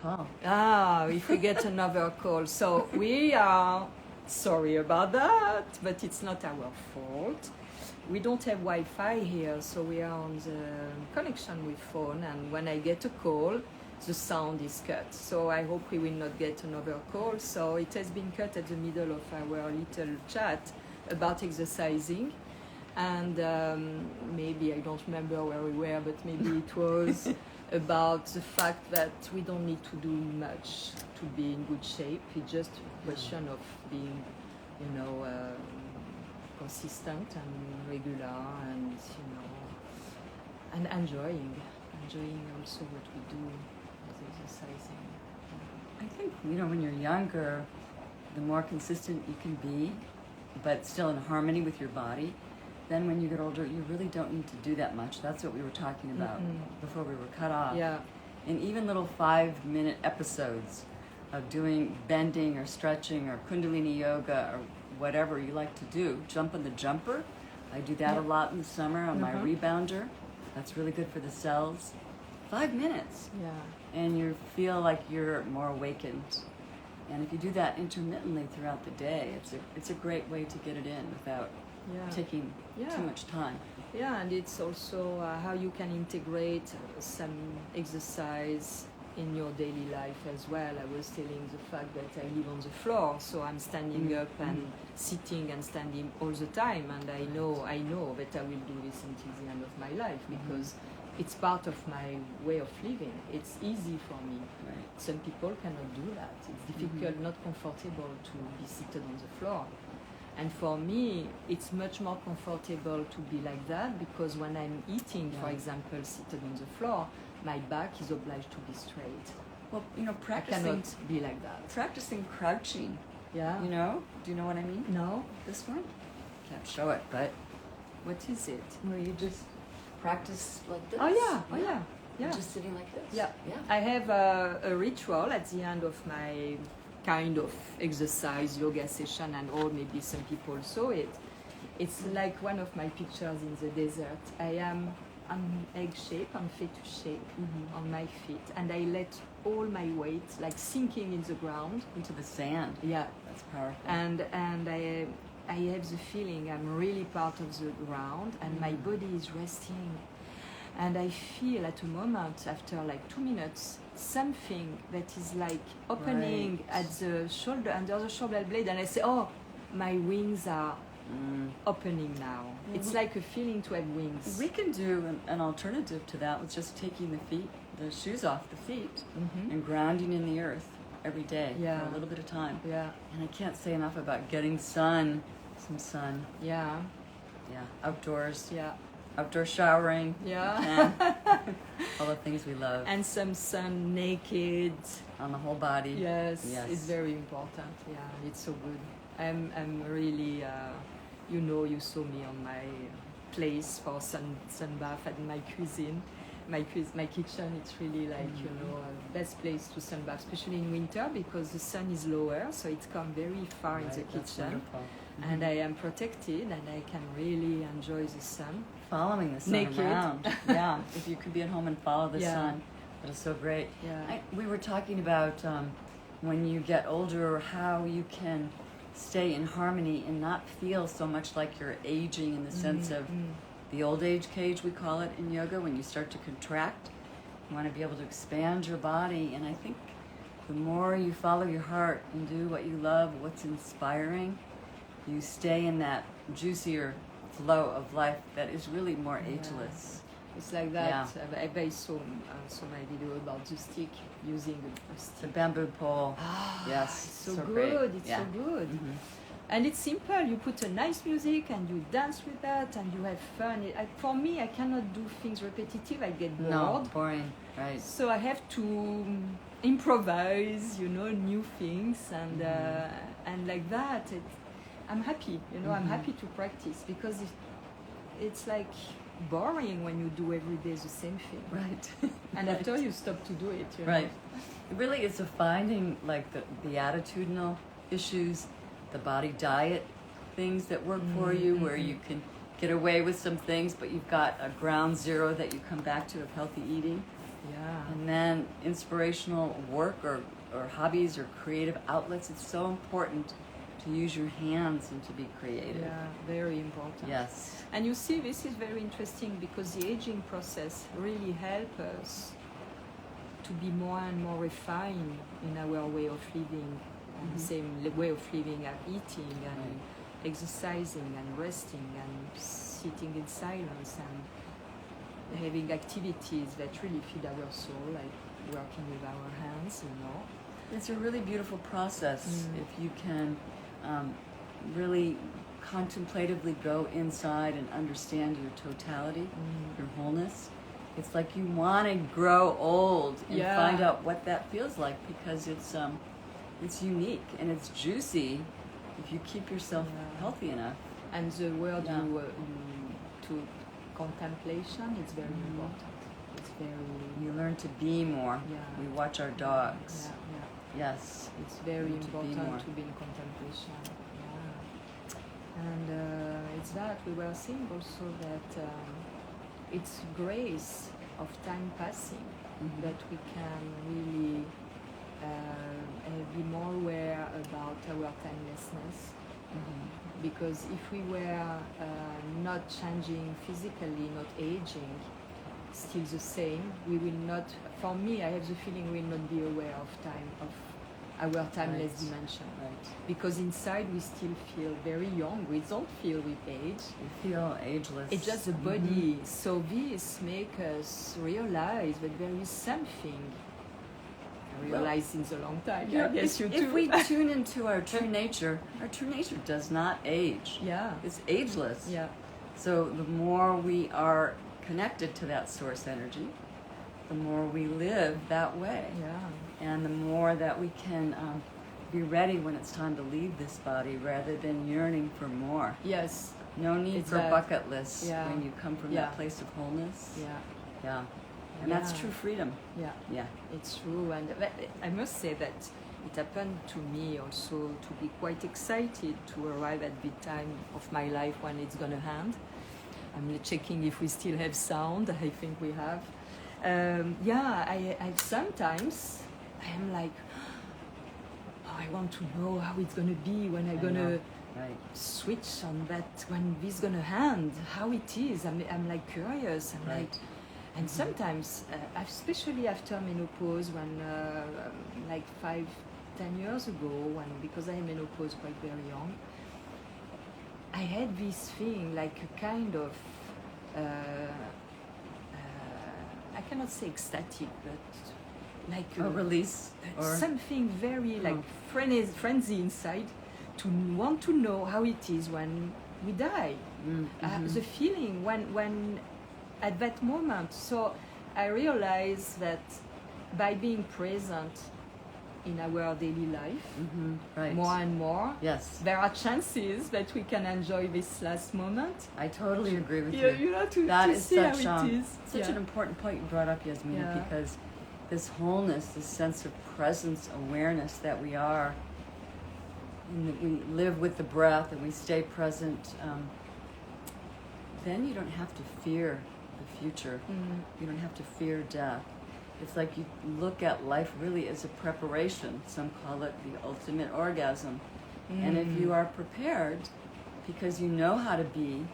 call. If we get another call. So we are sorry about that, but it's not our fault. We don't have Wi-Fi here, so we are on the connection with phone, and when I get a call, the sound is cut. So I hope we will not get another call. So it has been cut at the middle of our little chat about exercising. And maybe, I don't remember where we were, but maybe it was about the fact that we don't need to do much to be in good shape. It's just a question of being, consistent and regular, and and enjoying also what we do with exercising. I think, when you're younger, the more consistent you can be, but still in harmony with your body. Then when you get older, you really don't need to do that much. That's what we were talking about before we were cut off. Yeah. And even little 5-minute episodes of doing bending or stretching or Kundalini yoga or whatever you like to do. Jump on the jumper. I do that a lot in the summer on my rebounder. That's really good for the cells. 5 minutes. Yeah. And you feel like you're more awakened. And if you do that intermittently throughout the day, it's a great way to get it in without taking too much time. Yeah, and it's also how you can integrate some exercise in your daily life as well. I was telling the fact that I live on the floor, so I'm standing up and sitting and standing all the time, and I know that I will do this until the end of my life because it's part of my way of living. It's easy for me. Right. Some people cannot do that. It's difficult, not comfortable to be seated on the floor. And for me, it's much more comfortable to be like that because when I'm eating, for example, seated on the floor, my back is obliged to be straight. Well, practicing, I cannot be like that. Practicing crouching. Yeah. Do you know what I mean? No. This one? Can't show it, but what is it? Where you just practice like this. Oh yeah. You're just sitting like this. Yeah. I have a ritual at the end of my kind of exercise yoga session, and maybe some people saw it. It's like one of my pictures in the desert. I am on egg shape, on fetus shape on my feet, and I let all my weight like sinking in the ground into the sand. Yeah, that's powerful. And I have the feeling I'm really part of the ground, and my body is resting. And I feel at a moment, after like 2 minutes, something that is like opening at the shoulder, under the shoulder blade, and I say, oh, my wings are opening now. It's like a feeling to have wings. We can do an alternative to that with just taking the shoes off the feet and grounding in the earth every day for a little bit of time. Yeah. And I can't say enough about getting some sun. Yeah. Yeah. Outdoors. Yeah. Outdoor showering. Yeah. All the things we love. And some sun naked. On the whole body. Yes. It's very important. Yeah, it's so good. I'm really, you saw me on my place for sun bath at my cuisine. My kitchen, it's really like, a best place to sunbath, especially in winter because the sun is lower, so it comes very far in the kitchen. And I am protected and I can really enjoy the sun. Following the sun naked. Around. Yeah, if you could be at home and follow the sun, that is so great. Yeah. We were talking about when you get older, how you can stay in harmony and not feel so much like you're aging in the sense of the old age cage, we call it in yoga, when you start to contract. You want to be able to expand your body, and I think the more you follow your heart and do what you love, what's inspiring, you stay in that juicier flow of life that is really more ageless. It's like that. I saw my video about the stick, using a stick. The bamboo pole. Yes. It's so good. It's so good. And it's simple. You put a nice music and you dance with that and you have fun. For me, I cannot do things repetitive. I get bored. No, boring. Right. So I have to improvise, new things, and like that. I'm happy. I'm happy to practice because it's like boring when you do every day the same thing. Right. And after you stop to do it. Right. It really is finding like the attitudinal issues, the body diet things that work for you, where you can get away with some things, but you've got a ground zero that you come back to of healthy eating. Yeah. And then inspirational work or hobbies or creative outlets. It's so important to use your hands and to be creative. Yeah, very important. Yes. And you see, this is very interesting because the aging process really helps us to be more and more refined in our way of living, and the same way of living and eating and exercising and resting and sitting in silence and having activities that really feed our soul, like working with our hands, you know. It's a really beautiful process if you can really contemplatively go inside and understand your totality, your wholeness. It's like you want to grow old and find out what that feels like, because it's unique and it's juicy if you keep yourself healthy enough. And the word you to contemplation is very important. It's very. You learn to be more. Yeah. We watch our dogs. Yeah. Yes. It's very Learn to be important more. to be in contemplation. Yeah. And it's that we were saying also that it's grace of time passing that we can really be more aware about our timelessness. Because if we were not changing physically, not aging, still the same, we will not, for me, I have the feeling we will not be aware of time, of our timeless dimension. Right. Because inside we still feel very young, we don't feel with age. We feel ageless. It's just the body. So this makes us realize that there is something. I realized since a long time. I guess you too. If we tune into our true nature does not age. Yeah. It's ageless. Yeah. So the more we are connected to that source energy, the more we live that way. Yeah. And the more that we can be ready when it's time to leave this body, rather than yearning for more. Yes. No need It's for that- bucket lists yeah. when you come from Yeah. that place of wholeness. Yeah. Yeah. And that's Yeah. true freedom. Yeah. Yeah. It's true, and I must say that it happened to me also to be quite excited to arrive at the time of my life when it's gonna end. I'm checking if we still have sound. I think we have. I sometimes I am like, oh, I want to know how it's gonna be when I'm gonna switch on that, when this gonna end, how it is. I'm like curious. I'm like. And sometimes, especially after menopause, when like 5-10 years ago, because I had menopause quite very young, I had this thing like a kind of, I cannot say ecstatic, but like A release or something very like frenzy inside to want to know how it is when we die. The feeling when at that moment. So I realized that by being present in our daily life, more and more, there are chances that we can enjoy this last moment. I totally agree with You you. know, to Is see such, how it is. such an important point you brought up, Yasmina, because this wholeness, this sense of presence, awareness that we are, and that we live with the breath and we stay present, then you don't have to fear the future. You don't have to fear death. It's like you look at life really as a preparation. Some call it the ultimate orgasm. And if you are prepared, because you know how to be,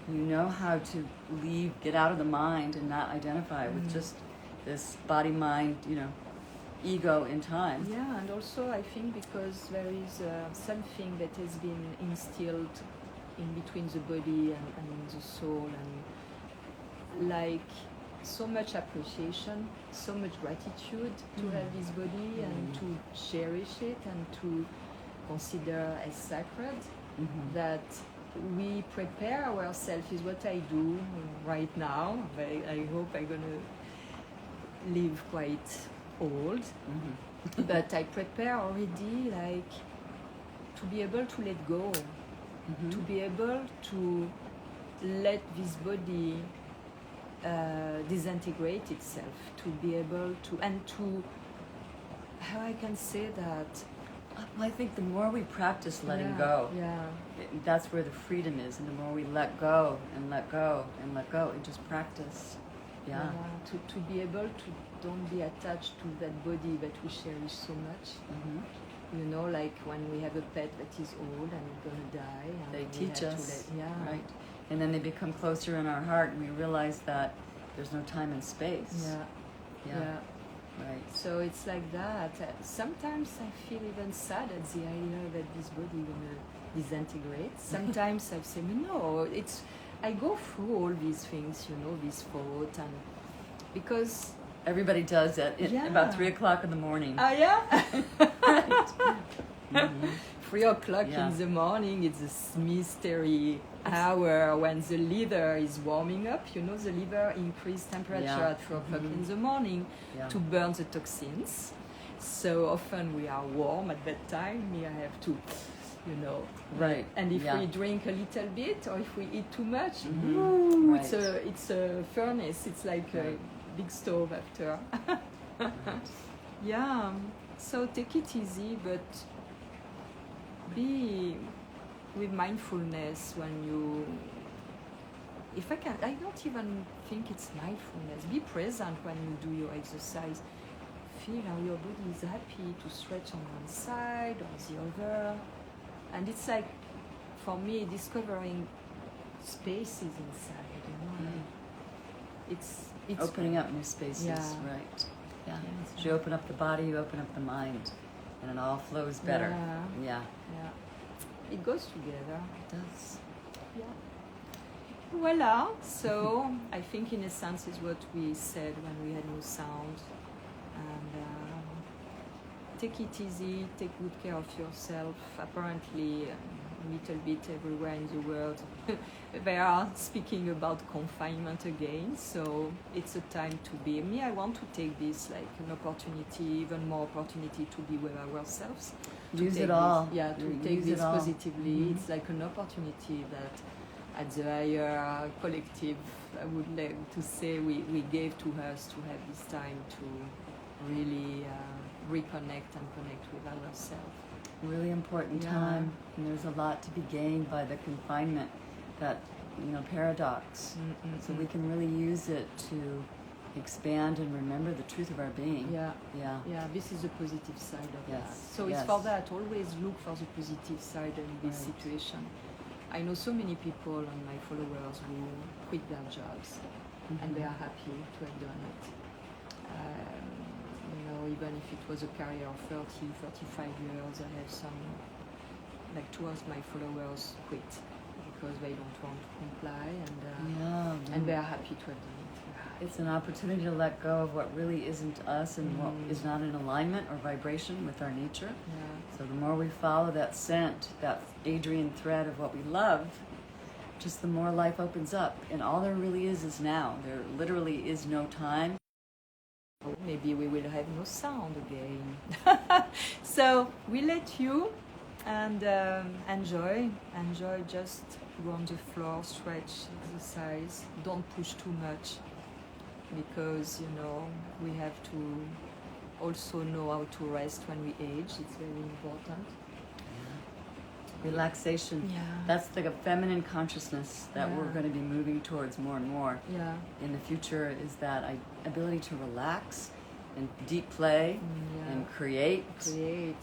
you know how to leave, get out of the mind and not identify with just this body, mind, ego in time. Yeah, and also I think because there is something that has been instilled in between the body and the soul, and like so much appreciation, so much gratitude to have this body and to cherish it and to consider as sacred, that we prepare ourselves is what I do right now. I hope I'm gonna live quite old, but I prepare already, like, to be able to let go, to be able to let this body disintegrate itself, to be able to, and to, how I can say that. Well, I think the more we practice letting go, that's where the freedom is. And the more we let go and let go and let go, and just practice Yeah. To be able to don't be attached to that body that we cherish so much. You know, like when we have a pet that is old and gonna die. And They we teach have to us, let- right? And then they become closer in our heart, and we realize that there's no time and space. Yeah. Right. So it's like that. Sometimes I feel even sad at the idea that this body gonna disintegrate. Sometimes I say, no, I go through all these things, you know, this thought, and because Everybody does that at about 3 o'clock in the morning. yeah. Right. 3 o'clock Yeah. in the morning, it's this mystery hour when the liver is warming up. You know, the liver increase temperature at 4 o'clock in the morning to burn the toxins. So often we are warm at that time. I have to, you know. Right. And if we drink a little bit or if we eat too much, Right. it's a furnace. It's like a big stove after. Yeah. So take it easy, but be with mindfulness when you. If I can, I don't even think it's mindfulness. Be present when you do your exercise. Feel how your body is happy to stretch on one side or the other. And it's like, for me, discovering spaces inside, you know. It's Opening up new spaces, right. Yeah. As you open up the body, you open up the mind, and it all flows better. Yeah. It goes together. It does. Yeah. Voila. So I think in a sense is what we said when we had no sound. And take it easy, take good care of yourself. Apparently, a little bit everywhere in the world, they are speaking about confinement again. So it's a time to be. Me, I want to take this like an opportunity, even more opportunity to be with ourselves. Use it all. To take this positively. It's like an opportunity that at the higher collective, I would like to say we gave to us to have this time to really reconnect and connect with ourselves. Really important time, and there's a lot to be gained by the confinement, that paradox. So we can really use it to expand and remember the truth of our being. Yeah, this is the positive side of that. So Yes. it's for that, always look for the positive side in this situation. I know so many people and my followers who quit their jobs and they are happy to have done it. Even if it was a career of 30, 35 years, I have some, like 2 of my followers quit because they don't want to comply, and they are happy to have done it. It's an opportunity to let go of what really isn't us and what is not in alignment or vibration with our nature. So the more we follow that scent, that Adrian thread of what we love, just the more life opens up. And all there really is now. There literally is no time. Maybe we will have no sound again. So we let you and enjoy just go on the floor, stretch, exercise. Don't push too much because we have to also know how to rest when we age. It's very important. Relaxation. That's the feminine consciousness that we're going to be moving towards more and more in the future, is that ability to relax and deep play and create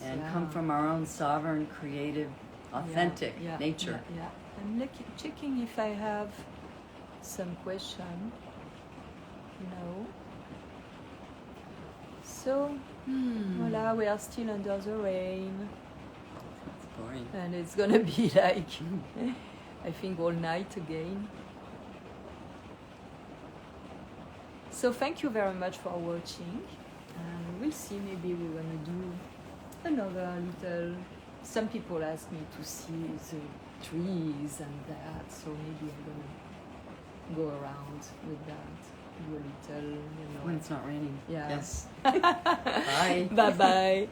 and come from our own sovereign, creative, authentic nature. I'm checking if I have some question. So, voila, we are still under the rain. Boring. And it's gonna be like, I think, all night again. So thank you very much for watching. And we'll see, maybe we're gonna do another little. Some people ask me to see the trees and that, so maybe I'm gonna go around with that. Do a little, When it's not raining. Yeah. Yes. Bye. Bye bye.